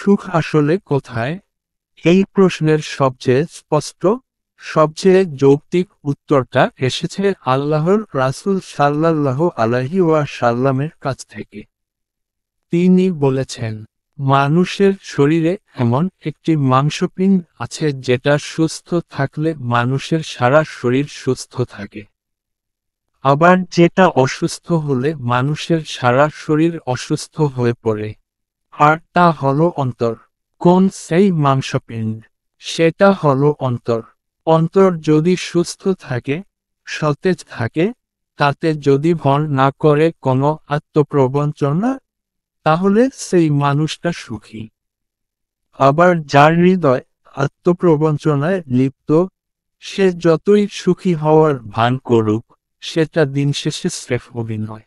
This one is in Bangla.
সুখ আসলে কোথায়? এই প্রশ্নের সবচেয়ে স্পষ্ট, সবচেয়ে যৌক্তিক উত্তরটা এসেছে আল্লাহর রাসূল সাল্লাল্লাহু আলাইহি ওয়াসাল্লামের কাছ থেকে। তিনি বলেছেন, মানুষের শরীরে এমন একটি মাংসপিণ্ড আছে যেটা সুস্থ থাকলে মানুষের সারা শরীর সুস্থ থাকে। আবার যেটা অসুস্থ হলে মানুষের সারা শরীর অসুস্থ হয়ে পড়ে। আর তা হলো অন্তর। কোন সেই মাংসপিণ্ড? সেটা হলো অন্তর। অন্তর যদি সুস্থ থাকে, সতেজ থাকে, তাতে যদি ভর না করে কোনো আত্মপ্রবঞ্চনা, তাহলে সেই মানুষটা সুখী। আবার যার হৃদয় আত্মপ্রবঞ্চনায় লিপ্ত, সে যতই সুখী হওয়ার ভান করুক, সেটা দিন শেষে স্রেফ অভিনয়।